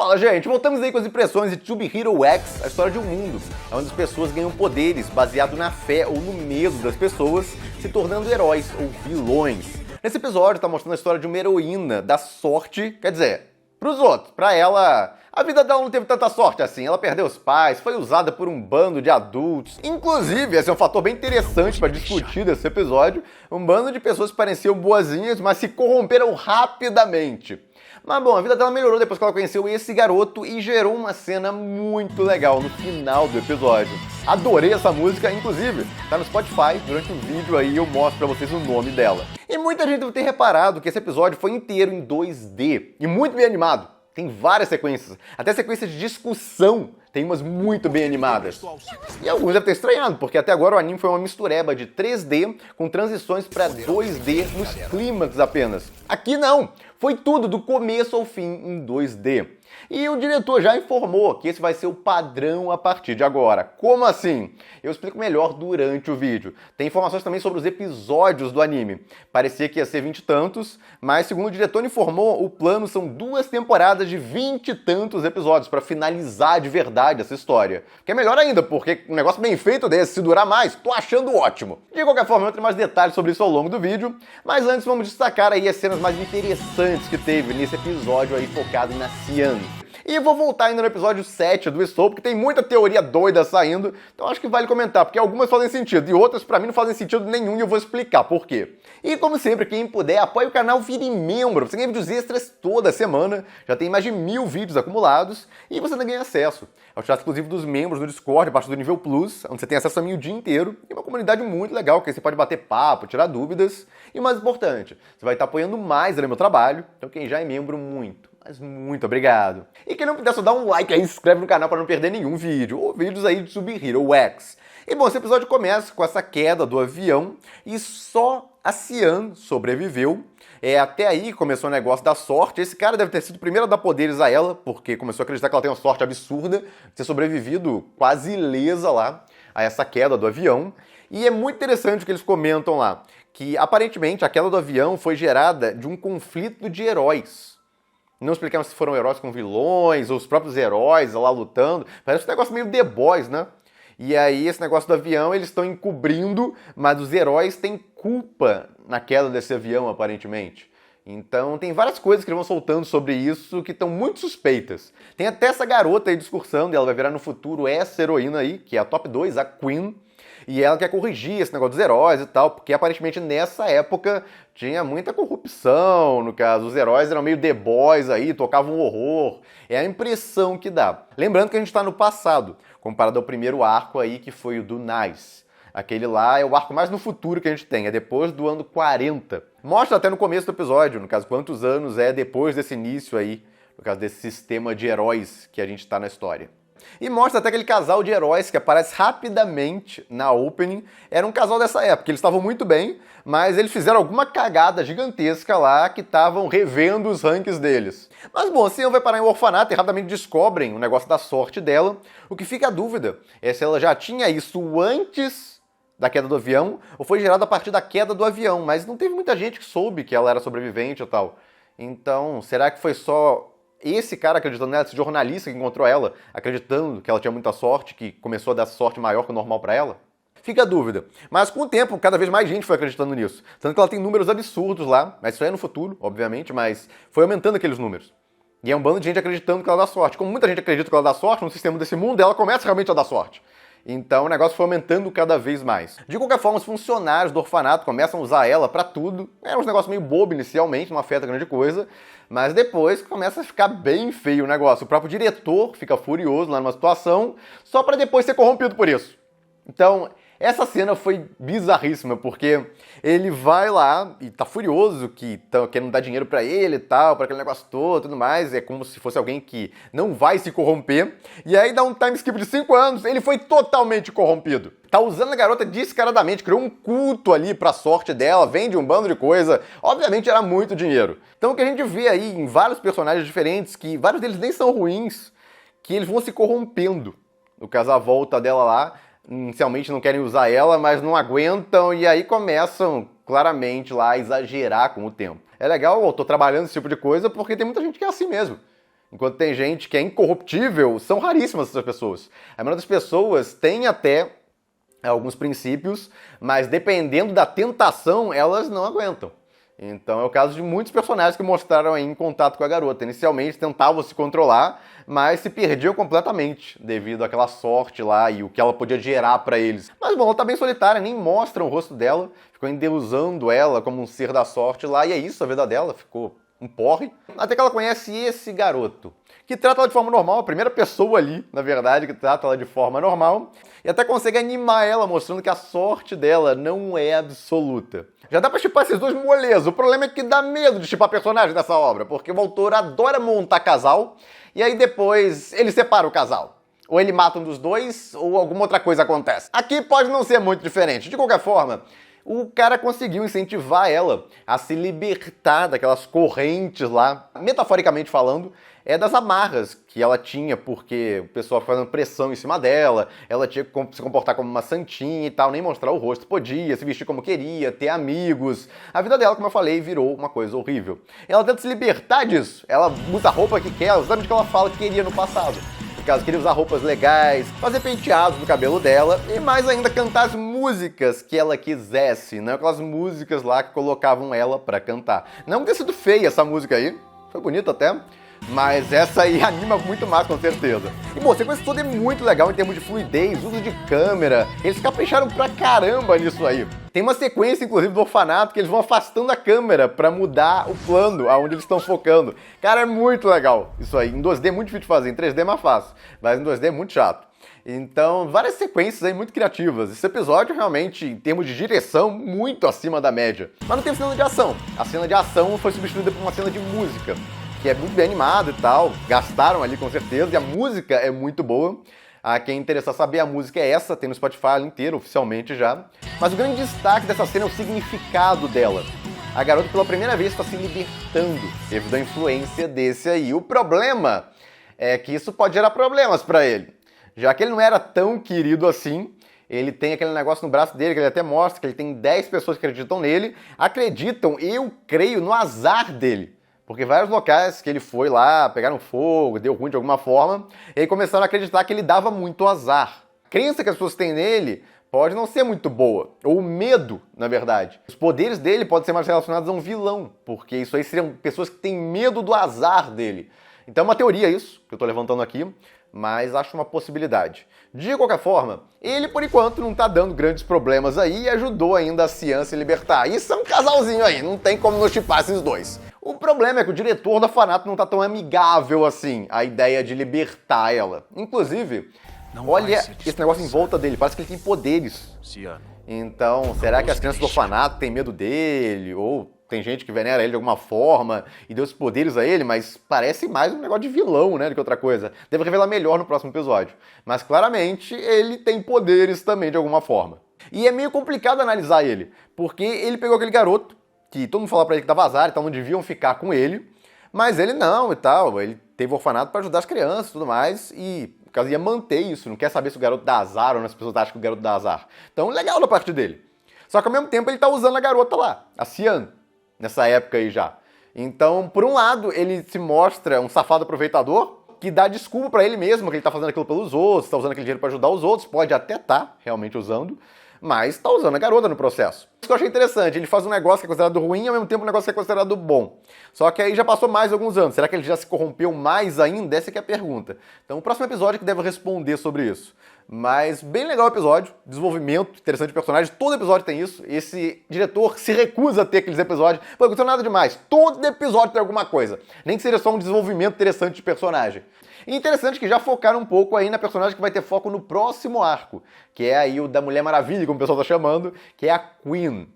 Fala, gente, voltamos aí com as impressões de To Be Hero X, a história de um mundo onde as pessoas ganham poderes baseado na fé ou no medo das pessoas, se tornando heróis ou vilões. Nesse episódio tá mostrando a história de uma heroína da sorte, quer dizer, pros outros, pra ela, a vida dela não teve tanta sorte assim, ela perdeu os pais, foi usada por um bando de adultos. Inclusive, esse é um fator bem interessante pra discutir desse episódio, um bando de pessoas que pareciam boazinhas, mas se corromperam rapidamente. Mas bom, a vida dela melhorou depois que ela conheceu esse garoto e gerou uma cena muito legal no final do episódio. Adorei essa música, inclusive tá no Spotify, durante o vídeo aí eu mostro pra vocês o nome dela. E muita gente deve ter reparado que esse episódio foi inteiro em 2D e muito bem animado. Tem várias sequências, até sequências de discussão, tem umas muito bem animadas. E alguns devem ter estranhado, porque até agora o anime foi uma mistureba de 3D com transições para 2D nos clímax apenas. Aqui não, foi tudo do começo ao fim em 2D. E o diretor já informou que esse vai ser o padrão a partir de agora. Como assim? Eu explico melhor durante o vídeo. Tem informações também sobre os episódios do anime. Parecia que ia ser 20 e tantos, mas segundo o diretor informou, o plano são 2 temporadas de 20 e tantos episódios para finalizar de verdade essa história. Que é melhor ainda, porque um negócio bem feito desse, se durar mais, tô achando ótimo. De qualquer forma, eu tenho mais detalhes sobre isso ao longo do vídeo, mas antes vamos destacar aí as cenas mais interessantes que teve nesse episódio aí focado na Cian. E eu vou voltar ainda no episódio 7 do Soul, porque tem muita teoria doida saindo, então acho que vale comentar, porque algumas fazem sentido e outras pra mim não fazem sentido nenhum e eu vou explicar por quê. E como sempre, quem puder, apoie o canal, vire membro, você ganha vídeos extras toda semana, já tem mais de 1000 vídeos acumulados e você ainda ganha acesso ao chat exclusivo dos membros no Discord, a partir do nível Plus, onde você tem acesso a mim o dia inteiro, e uma comunidade muito legal, que aí você pode bater papo, tirar dúvidas, e o mais importante, você vai estar apoiando mais no meu trabalho, então quem já é membro, mas muito obrigado. E quem não puder só dá um like aí, se inscreve no canal para não perder nenhum vídeo, ou vídeos aí de To Be Hero X. E bom, esse episódio começa com essa queda do avião e só a Cian sobreviveu. Até aí começou o negócio da sorte. Esse cara deve ter sido o primeiro a dar poderes a ela, porque começou a acreditar que ela tem uma sorte absurda de ter sobrevivido quase ilesa lá a essa queda do avião. E é muito interessante o que eles comentam lá, que aparentemente a queda do avião foi gerada de um conflito de heróis. Não explicamos se foram heróis com vilões, ou os próprios heróis lá lutando. Parece um negócio meio The Boys, né? E aí esse negócio do avião eles estão encobrindo, mas os heróis têm culpa na queda desse avião, aparentemente. Então tem várias coisas que eles vão soltando sobre isso que estão muito suspeitas. Tem até essa garota aí discursando, e ela vai virar no futuro essa heroína aí, que é a top 2, a Queen. E ela quer corrigir esse negócio dos heróis e tal, porque aparentemente nessa época tinha muita corrupção, no caso, os heróis eram meio The Boys aí, tocavam horror. É a impressão que dá. Lembrando que a gente está no passado, comparado ao primeiro arco aí, que foi o do Nice. Aquele lá é o arco mais no futuro que a gente tem, é depois do ano 40. Mostra até no começo do episódio, no caso, quantos anos é depois desse início aí, no caso desse sistema de heróis que a gente está na história. E mostra até aquele casal de heróis que aparece rapidamente na opening. Era um casal dessa época, eles estavam muito bem, mas eles fizeram alguma cagada gigantesca lá que estavam revendo os rankings deles. Mas bom, assim ela vai parar em um orfanato e rapidamente descobrem o negócio da sorte dela. O que fica a dúvida é se ela já tinha isso antes da queda do avião ou foi gerado a partir da queda do avião, mas não teve muita gente que soube que ela era sobrevivente e tal. Então, será que foi só esse cara acreditando nela, esse jornalista que encontrou ela, acreditando que ela tinha muita sorte, que começou a dar sorte maior que o normal pra ela? Fica a dúvida. Mas com o tempo, cada vez mais gente foi acreditando nisso. Tanto que ela tem números absurdos lá, mas isso aí é no futuro, obviamente, mas foi aumentando aqueles números. E é um bando de gente acreditando que ela dá sorte. Como muita gente acredita que ela dá sorte no sistema desse mundo, ela começa realmente a dar sorte. Então o negócio foi aumentando cada vez mais. De qualquer forma, os funcionários do orfanato começam a usar ela pra tudo. Era um negócio meio bobo inicialmente, não afeta grande coisa, mas depois começa a ficar bem feio o negócio. O próprio diretor fica furioso lá numa situação, só pra depois ser corrompido por isso. Então, essa cena foi bizarríssima, porque ele vai lá e tá furioso que tá querendo dar dinheiro pra ele e tal, pra aquele negócio todo e tudo mais, é como se fosse alguém que não vai se corromper, e aí dá um time skip de 5 anos, ele foi totalmente corrompido. Tá usando a garota descaradamente, criou um culto ali pra sorte dela, vende um bando de coisa, obviamente era muito dinheiro. Então o que a gente vê aí em vários personagens diferentes, que vários deles nem são ruins, que eles vão se corrompendo. No caso, a volta dela lá, inicialmente não querem usar ela, mas não aguentam e aí começam claramente lá a exagerar com o tempo. É legal, eu tô trabalhando esse tipo de coisa porque tem muita gente que é assim mesmo. Enquanto tem gente que é incorruptível, são raríssimas essas pessoas. A maioria das pessoas tem até alguns princípios, mas dependendo da tentação, elas não aguentam. Então é o caso de muitos personagens que mostraram aí em contato com a garota. Inicialmente tentavam se controlar, mas se perdiam completamente devido àquela sorte lá e o que ela podia gerar pra eles. Mas bom, ela tá bem solitária, nem mostram o rosto dela, ficou endeusando ela como um ser da sorte lá, e é isso, a vida dela ficou um porre. Até que ela conhece esse garoto, que trata ela de forma normal, a primeira pessoa ali, na verdade, que trata ela de forma normal, e até consegue animar ela, mostrando que a sorte dela não é absoluta. Já dá pra chipar esses dois moleza. O problema é que dá medo de chipar personagem dessa obra, porque o autor adora montar casal, e aí depois ele separa o casal. Ou ele mata um dos dois, ou alguma outra coisa acontece. Aqui pode não ser muito diferente. De qualquer forma, o cara conseguiu incentivar ela a se libertar daquelas correntes lá, metaforicamente falando, das amarras que ela tinha, porque o pessoal ficava fazendo pressão em cima dela, ela tinha que se comportar como uma santinha e tal, nem mostrar o rosto podia, se vestir como queria, ter amigos. A vida dela, como eu falei, virou uma coisa horrível. Ela tenta se libertar disso, ela usa a roupa que quer, exatamente o que ela fala que queria no passado. Caso queria usar roupas legais, fazer penteados no cabelo dela e mais ainda cantar as músicas que ela quisesse, não aquelas músicas lá que colocavam ela pra cantar. Não ter sido feia essa música aí, foi bonita até, mas essa aí anima muito mais com certeza. E bom, a sequência toda é muito legal em termos de fluidez, uso de câmera, eles capricharam pra caramba nisso aí. Tem uma sequência, inclusive, do orfanato que eles vão afastando a câmera pra mudar o plano aonde eles estão focando. Cara, é muito legal isso aí. Em 2D é muito difícil de fazer, em 3D é mais fácil, mas em 2D é muito chato. Então, várias sequências aí muito criativas. Esse episódio, realmente, em termos de direção, muito acima da média. Mas não tem cena de ação. A cena de ação foi substituída por uma cena de música, que é muito bem animado e tal. Gastaram ali com certeza, e a música é muito boa. A quem interessar saber, a música é essa, tem no Spotify inteiro, oficialmente já. Mas o grande destaque dessa cena é o significado dela. A garota pela primeira vez está se libertando devido à influência desse aí. O problema é que isso pode gerar problemas para ele. Já que ele não era tão querido assim, ele tem aquele negócio no braço dele, que ele até mostra que ele tem 10 pessoas que acreditam nele, acreditam, eu creio, no azar dele. Porque vários locais que ele foi lá, pegaram fogo, deu ruim de alguma forma, e aí começaram a acreditar que ele dava muito azar. A crença que as pessoas têm nele pode não ser muito boa, ou o medo, na verdade. Os poderes dele podem ser mais relacionados a um vilão, porque isso aí seriam pessoas que têm medo do azar dele. Então é uma teoria isso, que eu tô levantando aqui, mas acho uma possibilidade. De qualquer forma, ele por enquanto não tá dando grandes problemas aí e ajudou ainda a Cian se libertar. Isso é um casalzinho aí, não tem como não chipar esses dois. O problema é que o diretor do orfanato não tá tão amigável assim, a ideia de libertar ela. Inclusive, olha esse negócio em volta dele, parece que ele tem poderes. Então, será que as crianças do orfanato têm medo dele? Ou tem gente que venera ele de alguma forma e deu os poderes a ele, mas parece mais um negócio de vilão, né, do que outra coisa. Deve revelar melhor no próximo episódio. Mas claramente ele tem poderes também de alguma forma. E é meio complicado analisar ele, porque ele pegou aquele garoto, que todo mundo falava pra ele que dava azar, então não deviam ficar com ele, mas ele não e tal, ele teve orfanato pra ajudar as crianças e tudo mais, e no caso ia manter isso, não quer saber se o garoto dá azar ou não, as pessoas acham que o garoto dá azar. Então legal da parte dele. Só que ao mesmo tempo ele tá usando a garota lá, a Cian, nessa época aí já. Então, por um lado, ele se mostra um safado aproveitador, que dá desculpa pra ele mesmo, que ele tá fazendo aquilo pelos outros, tá usando aquele dinheiro pra ajudar os outros, pode até tá realmente usando, mas tá usando a garota no processo. Isso que eu achei interessante, ele faz um negócio que é considerado ruim e ao mesmo tempo um negócio que é considerado bom. Só que aí já passou mais alguns anos, será que ele já se corrompeu mais ainda? Essa que é a pergunta. Então o próximo episódio que deve responder sobre isso. Mas bem legal o episódio, desenvolvimento interessante de personagem, todo episódio tem isso, esse diretor se recusa a ter aqueles episódios, pô, não aconteceu nada demais, todo episódio tem alguma coisa, nem que seja só um desenvolvimento interessante de personagem. E interessante que já focaram um pouco aí na personagem que vai ter foco no próximo arco, que é aí o da Mulher Maravilha, como o pessoal tá chamando, que é a Queen.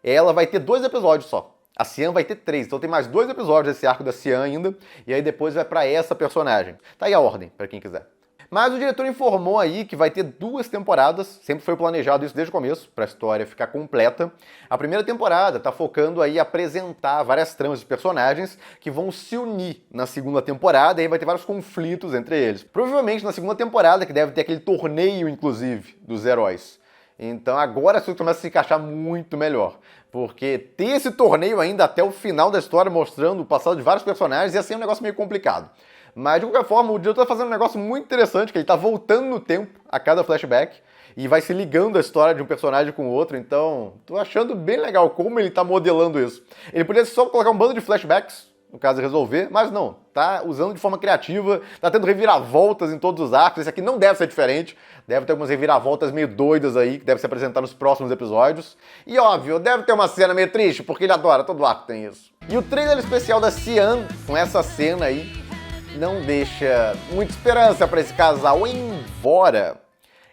Ela vai ter 2 episódios só. A Cian vai ter 3, então tem mais 2 episódios desse arco da Cian ainda, e aí depois vai pra essa personagem. Tá aí a ordem, pra quem quiser. Mas o diretor informou aí que vai ter 2 temporadas, sempre foi planejado isso desde o começo, para a história ficar completa. A primeira temporada tá focando aí em apresentar várias tramas de personagens que vão se unir na segunda temporada e aí vai ter vários conflitos entre eles. Provavelmente na segunda temporada, que deve ter aquele torneio, inclusive, dos heróis. Então agora as coisas começam a se encaixar muito melhor. Porque ter esse torneio ainda até o final da história mostrando o passado de vários personagens ia ser um negócio meio complicado. Mas, de qualquer forma, o diretor tá fazendo um negócio muito interessante, que ele tá voltando no tempo a cada flashback e vai se ligando a história de um personagem com o outro, então tô achando bem legal como ele tá modelando isso. Ele podia só colocar um bando de flashbacks, no caso de resolver, mas não, tá usando de forma criativa, tá tendo reviravoltas em todos os arcos, esse aqui não deve ser diferente, deve ter algumas reviravoltas meio doidas aí, que deve se apresentar nos próximos episódios. E óbvio, deve ter uma cena meio triste, porque ele adora, todo arco tem isso. E o trailer especial da Cian, com essa cena aí, não deixa muita esperança pra esse casal, embora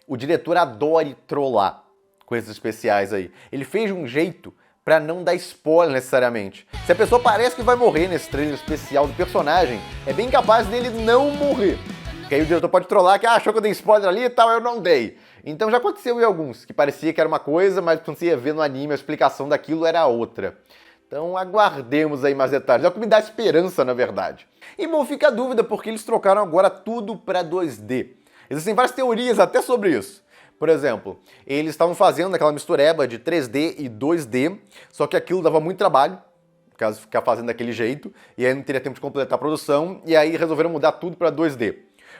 o diretor adore trollar com esses especiais aí. Ele fez de um jeito pra não dar spoiler necessariamente. Se a pessoa parece que vai morrer nesse trailer especial do personagem, é bem capaz dele não morrer. Porque aí o diretor pode trollar que achou que eu dei spoiler ali e tal, eu não dei. Então já aconteceu em alguns, que parecia que era uma coisa, mas quando você ia ver no anime a explicação daquilo era outra. Então aguardemos aí mais detalhes. É o que me dá esperança, na verdade. E bom, fica a dúvida porque eles trocaram agora tudo pra 2D. Existem várias teorias até sobre isso. Por exemplo, eles estavam fazendo aquela mistureba de 3D e 2D, só que aquilo dava muito trabalho, caso ficar fazendo daquele jeito, e aí não teria tempo de completar a produção, e aí resolveram mudar tudo para 2D.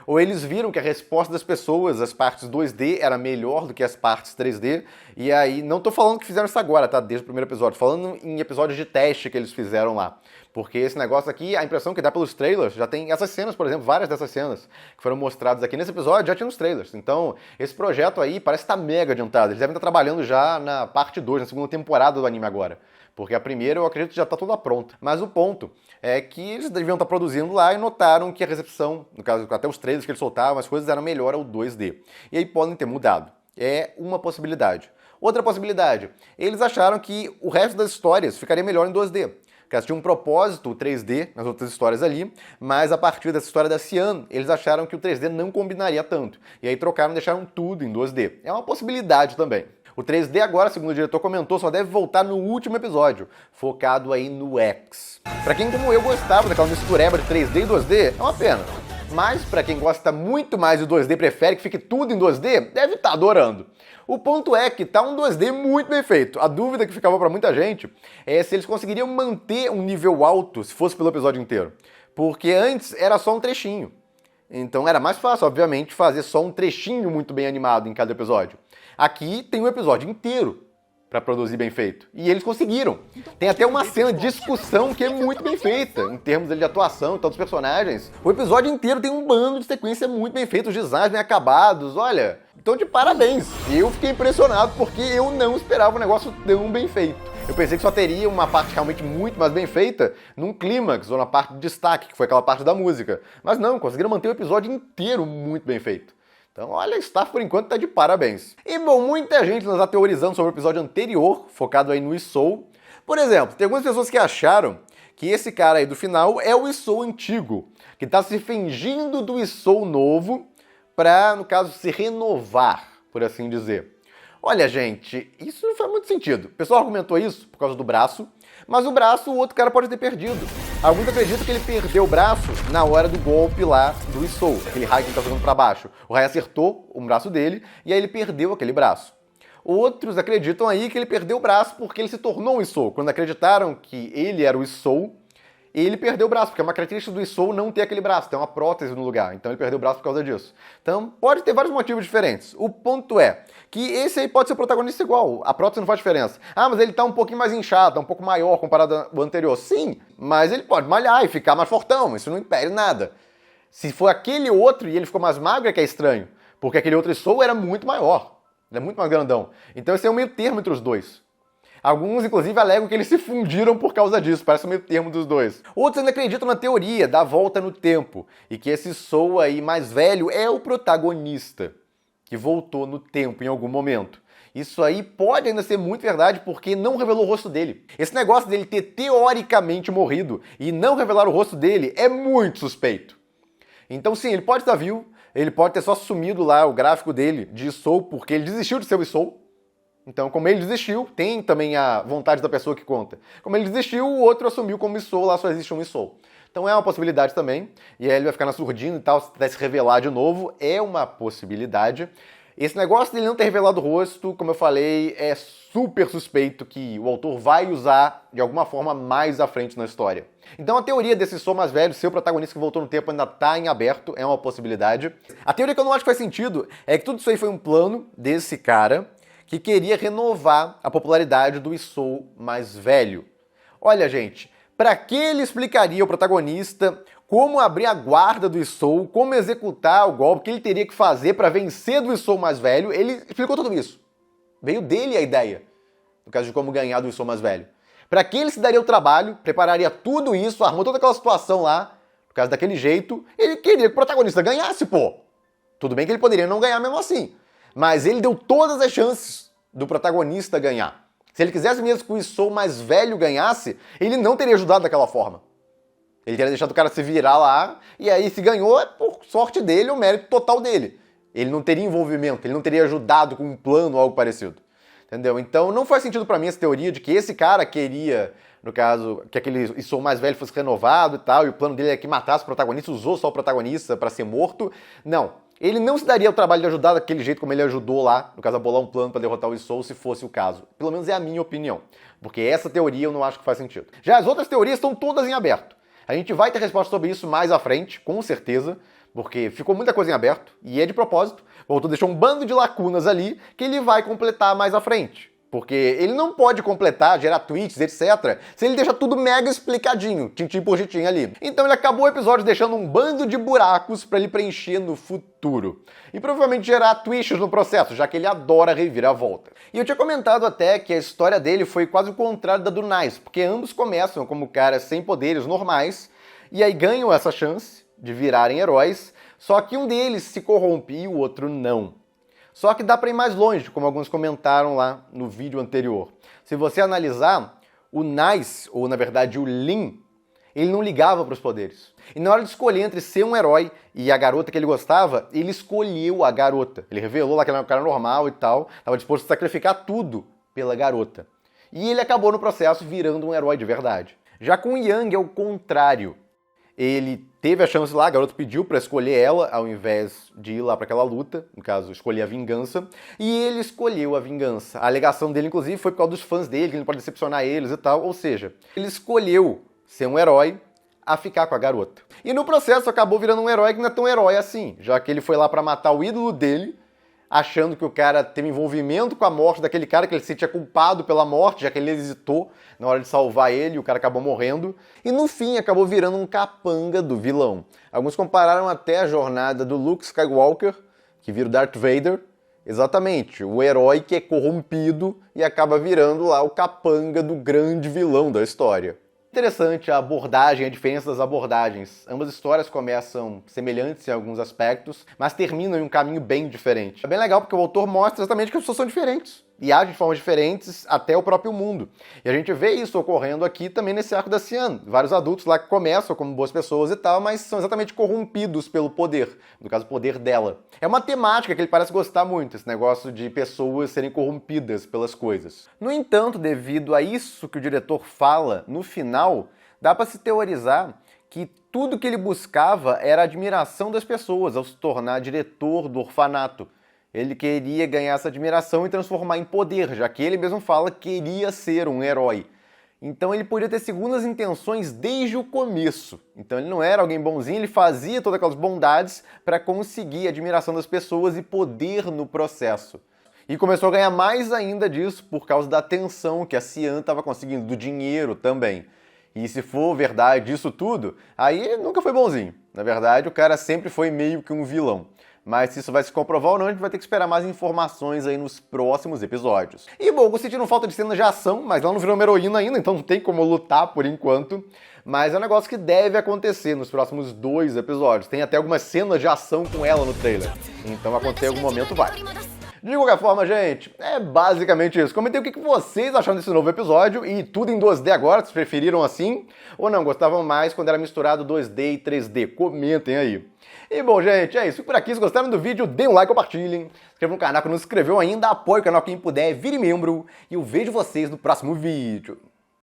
Ou eles viram que a resposta das pessoas, as partes 2D, era melhor do que as partes 3D, e aí, não tô falando que fizeram isso agora, tá? Desde o primeiro episódio, falando em episódios de teste que eles fizeram lá. Porque esse negócio aqui, a impressão que dá pelos trailers, já tem essas cenas, por exemplo, várias dessas cenas que foram mostradas aqui nesse episódio, já tinha nos trailers. Então, esse projeto aí parece estar mega adiantado. Eles devem estar trabalhando já na parte 2, na segunda temporada do anime agora. Porque a primeira eu acredito que já está toda pronta. Mas o ponto é que eles deviam estar produzindo lá e notaram que a recepção, no caso, até os trailers que eles soltavam, as coisas eram melhor ao 2D. E aí podem ter mudado. É uma possibilidade. Outra possibilidade, eles acharam que o resto das histórias ficaria melhor em 2D. Porque tinha um propósito, o 3D, nas outras histórias ali, mas a partir dessa história da Cian, eles acharam que o 3D não combinaria tanto. E aí trocaram e deixaram tudo em 2D. É uma possibilidade também. O 3D agora, segundo o diretor comentou, só deve voltar no último episódio, focado aí no X. Pra quem como eu gostava daquela mistureba de 3D e 2D, é uma pena. Mas pra quem gosta muito mais do 2D, prefere que fique tudo em 2D, deve estar adorando. O ponto é que tá um 2D muito bem feito. A dúvida que ficava pra muita gente é se eles conseguiriam manter um nível alto se fosse pelo episódio inteiro. Porque antes era só um trechinho. Então era mais fácil, obviamente, fazer só um trechinho muito bem animado em cada episódio. Aqui tem um episódio inteiro para produzir bem feito. E eles conseguiram. Tem até uma cena de discussão que é muito bem feita, em termos de atuação e tal dos personagens. O episódio inteiro tem um bando de sequência muito bem feito, os designs bem acabados, olha. Então de parabéns. Eu fiquei impressionado porque eu não esperava um negócio tão bem feito. Eu pensei que só teria uma parte realmente muito mais bem feita num clímax ou na parte de destaque, que foi aquela parte da música. Mas não, conseguiram manter o episódio inteiro muito bem feito. Então, olha, Staff por enquanto tá de parabéns. E bom, muita gente nos tá teorizando sobre o episódio anterior, focado aí no Isou. Por exemplo, tem algumas pessoas que acharam que esse cara aí do final é o Isou antigo, que tá se fingindo do Isou novo pra, no caso, se renovar, por assim dizer. Olha, gente, isso não faz muito sentido. O pessoal argumentou isso por causa do braço, mas o braço o outro cara pode ter perdido. Alguns acreditam que ele perdeu o braço na hora do golpe lá do Isou, aquele raio que ele tá jogando pra baixo. O raio acertou o braço dele e aí ele perdeu aquele braço. Outros acreditam aí que ele perdeu o braço porque ele se tornou um Isou. Quando acreditaram que ele era o Isou, ele perdeu o braço, porque é uma característica do Isou não ter aquele braço, tem uma prótese no lugar, então ele perdeu o braço por causa disso. Então pode ter vários motivos diferentes. O ponto é que esse aí pode ser o protagonista igual, a prótese não faz diferença. Ah, mas ele tá um pouquinho mais inchado, tá um pouco maior comparado ao anterior. Sim, mas ele pode malhar e ficar mais fortão, isso não impede nada. Se for aquele outro e ele ficou mais magro é que é estranho, porque aquele outro Isou era muito maior, ele é muito mais grandão. Então esse é o meio termo entre os dois. Alguns, inclusive, alegam que eles se fundiram por causa disso, parece o meio termo dos dois. Outros ainda acreditam na teoria da volta no tempo, e que esse Isou aí mais velho é o protagonista, que voltou no tempo em algum momento. Isso aí pode ainda ser muito verdade, porque não revelou o rosto dele. Esse negócio dele ter teoricamente morrido e não revelar o rosto dele é muito suspeito. Então sim, ele pode estar vivo, ele pode ter só sumido lá o gráfico dele de Isou, porque ele desistiu de ser o Isou. Então, como ele desistiu, tem também a vontade da pessoa que conta. Como ele desistiu, o outro assumiu como Isou, lá só existe um Isou. Então é uma possibilidade também, e aí ele vai ficar na surdina e tal, até se revelar de novo, é uma possibilidade. Esse negócio dele não ter revelado o rosto, como eu falei, é super suspeito que o autor vai usar de alguma forma mais à frente na história. Então a teoria desse Sou mais velho, seu protagonista que voltou no tempo, ainda tá em aberto, é uma possibilidade. A teoria que eu não acho que faz sentido é que tudo isso aí foi um plano desse cara que queria renovar a popularidade do Sou mais velho. Olha, gente, pra que ele explicaria ao protagonista como abrir a guarda do Sou, como executar o golpe que ele teria que fazer para vencer do Sou mais velho? Ele explicou tudo isso. Veio dele a ideia, no caso de como ganhar do Sou mais velho. Para que ele se daria o trabalho, prepararia tudo isso, armou toda aquela situação lá, no caso daquele jeito, ele queria que o protagonista ganhasse, pô. Tudo bem que ele poderia não ganhar mesmo assim, mas ele deu todas as chances do protagonista ganhar. Se ele quisesse mesmo que o Sou mais velho ganhasse, ele não teria ajudado daquela forma. Ele teria deixado o cara se virar lá, e aí se ganhou é por sorte dele, o mérito total dele. Ele não teria envolvimento, ele não teria ajudado com um plano ou algo parecido. Entendeu? Então não faz sentido pra mim essa teoria de que esse cara queria, no caso, que aquele Sou mais velho fosse renovado e tal, e o plano dele é que matasse o protagonista, usou só o protagonista pra ser morto. Não. Ele não se daria o trabalho de ajudar daquele jeito como ele ajudou lá, no caso, a bolar um plano pra derrotar o Sou, se fosse o caso. Pelo menos é a minha opinião. Porque essa teoria eu não acho que faz sentido. Já as outras teorias estão todas em aberto. A gente vai ter resposta sobre isso mais à frente, com certeza, porque ficou muita coisa em aberto, e é de propósito. O autor deixou um bando de lacunas ali que ele vai completar mais à frente. Porque ele não pode completar, gerar tweets, etc., se ele deixa tudo mega explicadinho, tintim por tintim ali. Então ele acabou o episódio deixando um bando de buracos pra ele preencher no futuro. E provavelmente gerar tweets no processo, já que ele adora reviravolta. E eu tinha comentado até que a história dele foi quase o contrário da do Nice, porque ambos começam como caras sem poderes normais, e aí ganham essa chance de virarem heróis, só que um deles se corrompe e o outro não. Só que dá pra ir mais longe, como alguns comentaram lá no vídeo anterior. Se você analisar, o Nice, ou na verdade o Lin, ele não ligava para os poderes. E na hora de escolher entre ser um herói e a garota que ele gostava, ele escolheu a garota. Ele revelou lá que ele era um cara normal e tal, estava disposto a sacrificar tudo pela garota. E ele acabou no processo virando um herói de verdade. Já com o Yang é o contrário. Ele teve a chance lá, a garota pediu pra escolher ela, ao invés de ir lá pra aquela luta, no caso, escolher a vingança, e ele escolheu a vingança. A alegação dele, inclusive, foi por causa dos fãs dele, que ele não pode decepcionar eles e tal, ou seja, ele escolheu ser um herói a ficar com a garota. E no processo acabou virando um herói que não é tão herói assim, já que ele foi lá pra matar o ídolo dele, achando que o cara teve envolvimento com a morte daquele cara, que ele se sentia culpado pela morte, já que ele hesitou na hora de salvar ele, e o cara acabou morrendo. E no fim acabou virando um capanga do vilão. Alguns compararam até a jornada do Luke Skywalker, que vira o Darth Vader, exatamente, o herói que é corrompido e acaba virando lá o capanga do grande vilão da história. Interessante a abordagem, a diferença das abordagens. Ambas histórias começam semelhantes em alguns aspectos, mas terminam em um caminho bem diferente. É bem legal porque o autor mostra exatamente que as pessoas são diferentes e agem de formas diferentes até o próprio mundo. E a gente vê isso ocorrendo aqui também nesse arco da Xian. Vários adultos lá que começam como boas pessoas e tal, mas são exatamente corrompidos pelo poder, no caso o poder dela. É uma temática que ele parece gostar muito, esse negócio de pessoas serem corrompidas pelas coisas. No entanto, devido a isso que o diretor fala no final, dá para se teorizar que tudo que ele buscava era a admiração das pessoas ao se tornar diretor do orfanato. Ele queria ganhar essa admiração e transformar em poder, já que ele mesmo fala que queria ser um herói. Então ele podia ter segundas intenções desde o começo. Então ele não era alguém bonzinho, ele fazia todas aquelas bondades para conseguir a admiração das pessoas e poder no processo. E começou a ganhar mais ainda disso por causa da atenção que a Xian estava conseguindo, do dinheiro também. E se for verdade isso tudo, aí ele nunca foi bonzinho. Na verdade, o cara sempre foi meio que um vilão. Mas se isso vai se comprovar ou não, a gente vai ter que esperar mais informações aí nos próximos episódios. E bom, eu sentindo falta de cenas de ação, mas ela não virou uma heroína ainda, então não tem como lutar por enquanto. Mas é um negócio que deve acontecer nos próximos 2 episódios. Tem até algumas cenas de ação com ela no trailer. Então acontecer em algum momento vai. De qualquer forma, gente, é basicamente isso. Comentem o que vocês acharam desse novo episódio e tudo em 2D agora, se preferiram assim ou não, gostavam mais quando era misturado 2D e 3D. Comentem aí. E bom, gente, é isso. Fico por aqui. Se gostaram do vídeo, deem um like, compartilhem. Se inscrevam no canal que não se inscreveu ainda, apoie o canal quem puder, vire membro. E eu vejo vocês no próximo vídeo.